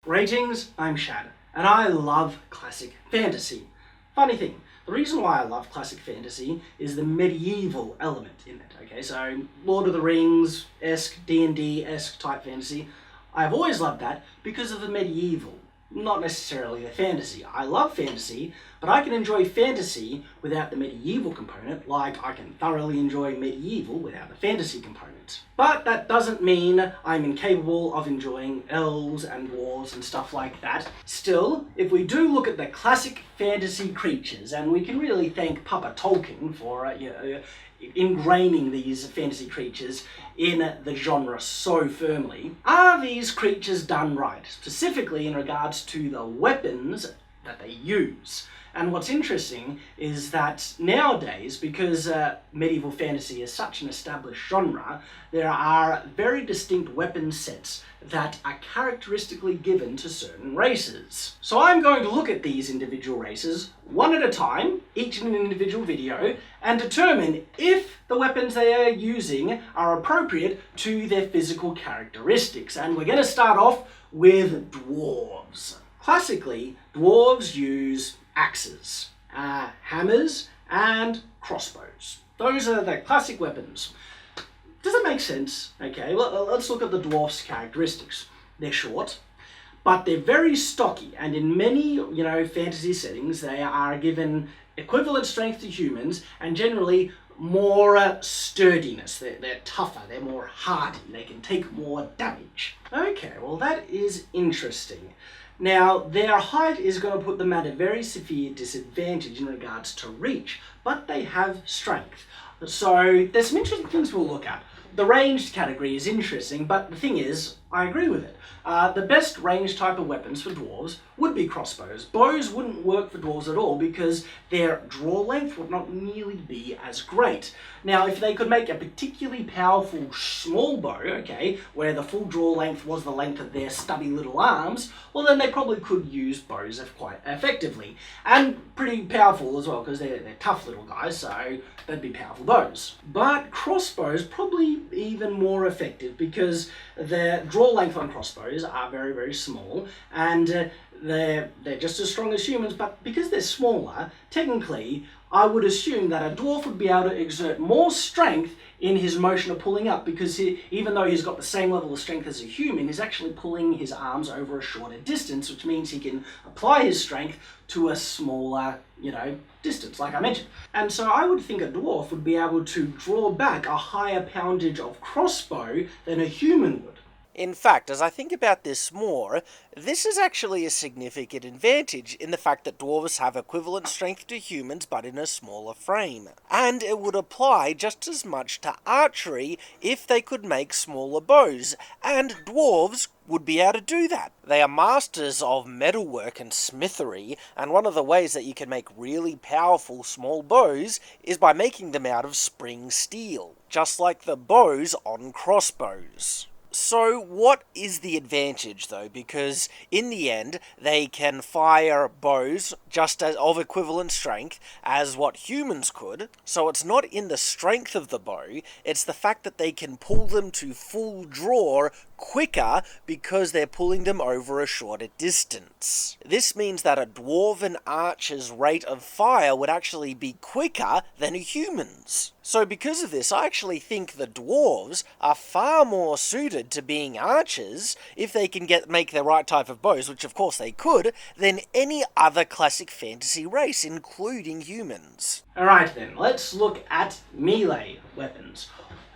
Greetings, I'm Shad, and I love classic fantasy. Funny thing, the reason why I love classic fantasy is the medieval element in it, okay? So, Lord of the Rings-esque, D&D-esque type fantasy. I've always loved that because of the medieval, not necessarily the fantasy. I love fantasy, but I can enjoy fantasy without the medieval component, like I can thoroughly enjoy medieval without the fantasy component. But that doesn't mean I'm incapable of enjoying elves and dwarves and stuff like that. Still, if we do look at the classic fantasy creatures, and we can really thank Papa Tolkien for ingraining these fantasy creatures in the genre so firmly, are these creatures done right, specifically in regards to the weapons that they use? And what's interesting is that nowadays, because medieval fantasy is such an established genre, there are very distinct weapon sets that are characteristically given to certain races. So I'm going to look at these individual races one at a time, each in an individual video, and determine if the weapons they are using are appropriate to their physical characteristics. And we're going to start off with dwarves. Classically, dwarves use axes, hammers, and crossbows. Those are the classic weapons. Does it make sense? Okay, well, let's look at the dwarfs' characteristics. They're short, but they're very stocky, and in many, fantasy settings, they are given equivalent strength to humans, and generally more sturdiness. They're tougher, they're more hardy, they can take more damage. Okay, well that is interesting. Now, their height is going to put them at a very severe disadvantage in regards to reach, but they have strength. So there's some interesting things we'll look at. The ranged category is interesting, but the thing is, I agree with it. The best ranged type of weapons for dwarves would be crossbows. Bows wouldn't work for dwarves at all because their draw length would not nearly be as great. Now, if they could make a particularly powerful small bow, okay, where the full draw length was the length of their stubby little arms, well then they probably could use bows quite effectively. And pretty powerful as well, because they're tough little guys, so they'd be powerful bows. But crossbows probably even more effective because their draw length on crossbows are very, very small, and they're just as strong as humans, but because they're smaller, technically, I would assume that a dwarf would be able to exert more strength in his motion of pulling up, because even though he's got the same level of strength as a human, he's actually pulling his arms over a shorter distance, which means he can apply his strength to a smaller, distance, like I mentioned. And so I would think a dwarf would be able to draw back a higher poundage of crossbow than a human would. In fact, as I think about this more, this is actually a significant advantage in the fact that dwarves have equivalent strength to humans but in a smaller frame. And it would apply just as much to archery if they could make smaller bows, and dwarves would be able to do that. They are masters of metalwork and smithery, and one of the ways that you can make really powerful small bows is by making them out of spring steel, just like the bows on crossbows. So what is the advantage though? Because in the end, they can fire bows just as of equivalent strength as what humans could. So it's not in the strength of the bow, it's the fact that they can pull them to full draw quicker because they're pulling them over a shorter distance. This means that a dwarven archer's rate of fire would actually be quicker than a human's. So because of this, I actually think the dwarves are far more suited to being archers if they can make the right type of bows, which of course they could, than any other classic fantasy race, including humans. Alright then, let's look at melee weapons.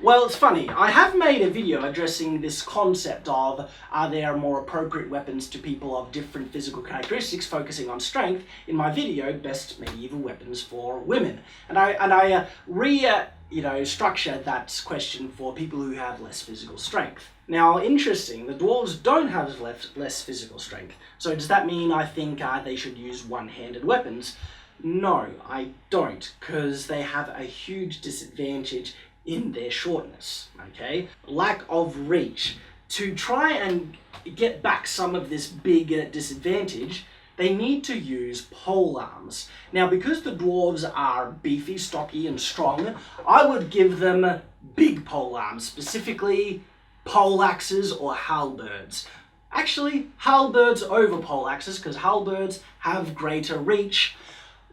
Well, it's funny, I have made a video addressing this concept of are there more appropriate weapons to people of different physical characteristics, focusing on strength, in my video, Best Medieval Weapons for Women. And I structured that question for people who have less physical strength. Now, interesting, the dwarves don't have less physical strength. So does that mean I think they should use one-handed weapons? No, I don't, because they have a huge disadvantage in their shortness, okay? Lack of reach. To try and get back some of this big disadvantage, they need to use pole arms. Now, because the dwarves are beefy, stocky, and strong, I would give them big pole arms, specifically pole axes or halberds. Actually, halberds over poleaxes, because halberds have greater reach.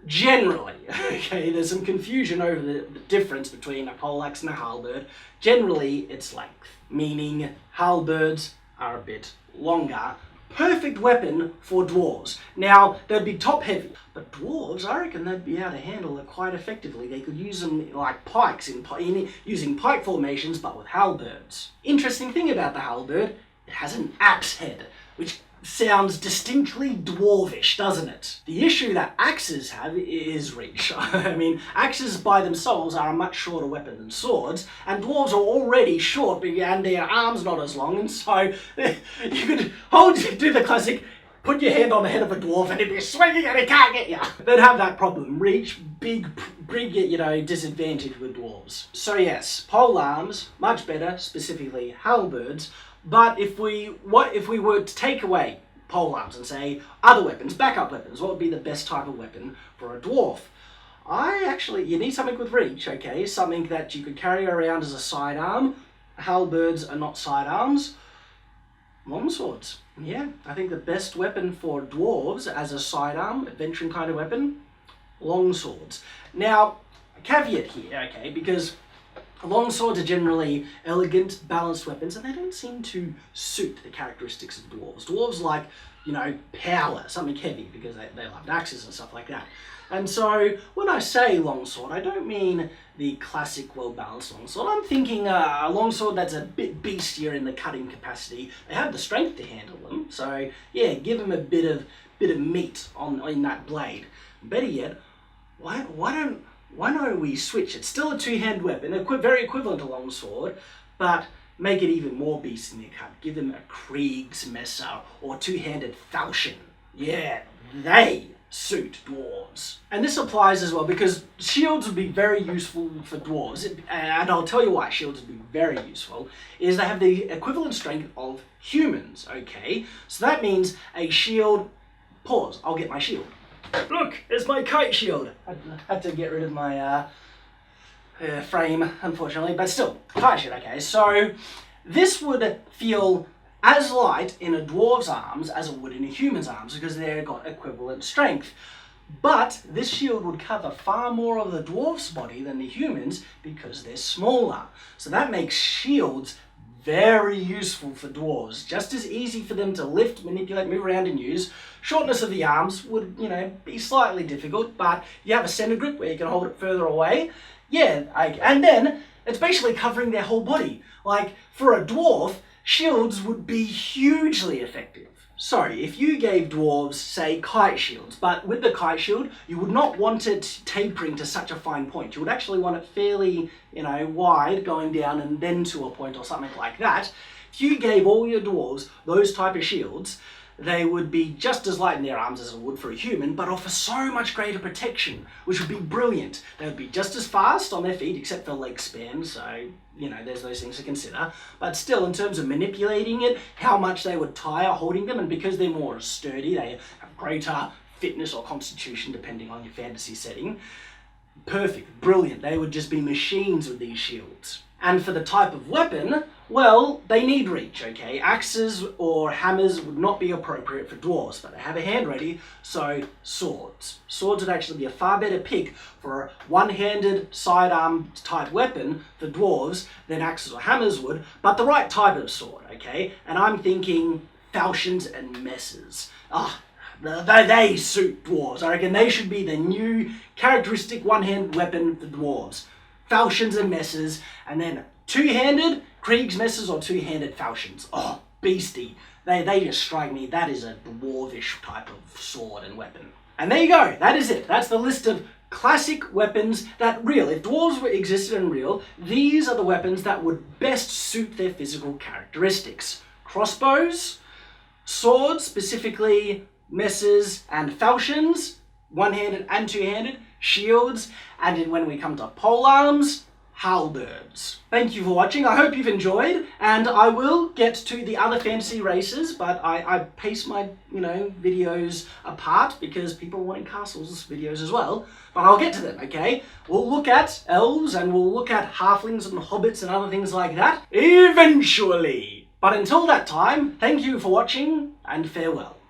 Generally, okay, there's some confusion over the difference between a poleaxe and a halberd. Generally, it's length, meaning halberds are a bit longer. Perfect weapon for dwarves. Now, they'd be top heavy, but dwarves, I reckon they'd be able to handle it quite effectively. They could use them like pikes using pike formations, but with halberds. Interesting thing about the halberd, it has an axe head, which sounds distinctly dwarvish, doesn't it? The issue that axes have is reach. I mean, axes by themselves are a much shorter weapon than swords, and dwarves are already short and their arms not as long, and so you could do the classic, put your hand on the head of a dwarf and it'd be swinging and it can't get you. They'd have that problem. Reach, big, disadvantage with dwarves. So yes, pole arms, much better, specifically halberds. But if we were to take away polearms and say other weapons, backup weapons, what would be the best type of weapon for a dwarf? You need something with reach, okay? Something that you could carry around as a sidearm. Halberds are not sidearms. Longswords. Yeah, I think the best weapon for dwarves as a sidearm, adventuring kind of weapon, longswords. Now, a caveat here, okay, because longswords are generally elegant, balanced weapons, and they don't seem to suit the characteristics of dwarves. Dwarves like, power, something heavy, because they love axes and stuff like that. And so, when I say longsword, I don't mean the classic well-balanced longsword. I'm thinking a longsword that's a bit beastier in the cutting capacity. They have the strength to handle them, so yeah, give them a bit of meat in that blade. Better yet, why don't we switch? It's still a two-hand weapon, very equivalent to longsword, but make it even more beast in the cut. Give them a Kriegsmesser or two-handed falchion. Yeah, they suit dwarves. And this applies as well because shields would be very useful for dwarves, and I'll tell you why shields would be very useful, is they have the equivalent strength of humans, okay? So that means a shield, pause, I'll get my shield. Look, it's my kite shield. I had to get rid of my frame, unfortunately, but still, kite shield, okay. So this would feel as light in a dwarf's arms as it would in a human's arms because they've got equivalent strength. But this shield would cover far more of the dwarf's body than the humans because they're smaller. So that makes shields very useful for dwarves. Just as easy for them to lift, manipulate, move around and use. Shortness of the arms would, be slightly difficult, but you have a center grip where you can hold it further away. Yeah, and then it's basically covering their whole body. Like, for a dwarf, shields would be hugely effective. Sorry, if you gave dwarves, say, kite shields, but with the kite shield, you would not want it tapering to such a fine point. You would actually want it fairly, wide, going down and then to a point or something like that. If you gave all your dwarves those type of shields, they would be just as light in their arms as it would for a human, but offer so much greater protection, which would be brilliant. They would be just as fast on their feet, except for leg span, so, there's those things to consider. But still, in terms of manipulating it, how much they would tire holding them, and because they're more sturdy, they have greater fitness or constitution, depending on your fantasy setting. Perfect, brilliant. They would just be machines with these shields. And for the type of weapon, well, they need reach, okay? Axes or hammers would not be appropriate for dwarves, but they have a hand ready, so swords. Swords would actually be a far better pick for a one-handed sidearm type weapon for dwarves than axes or hammers would, but the right type of sword, okay? And I'm thinking falchions and messes. They suit dwarves. I reckon they should be the new characteristic one-handed weapon for dwarves. Falchions and messes, and then two-handed Kriegsmessers or two-handed falchions. Oh, beastie. They just strike me. That is a dwarvish type of sword and weapon. And there you go. That is it. That's the list of classic weapons that if dwarves existed in real, these are the weapons that would best suit their physical characteristics. Crossbows, swords, specifically messes and falchions, one-handed and two-handed, shields, and then when we come to polearms, halberds. Thank you for watching. I hope you've enjoyed, and I will get to the other fantasy races, but I pace my, videos apart because people are wanting castles videos as well, but I'll get to them, okay? We'll look at elves, and we'll look at halflings and hobbits and other things like that eventually. But until that time, thank you for watching, and farewell.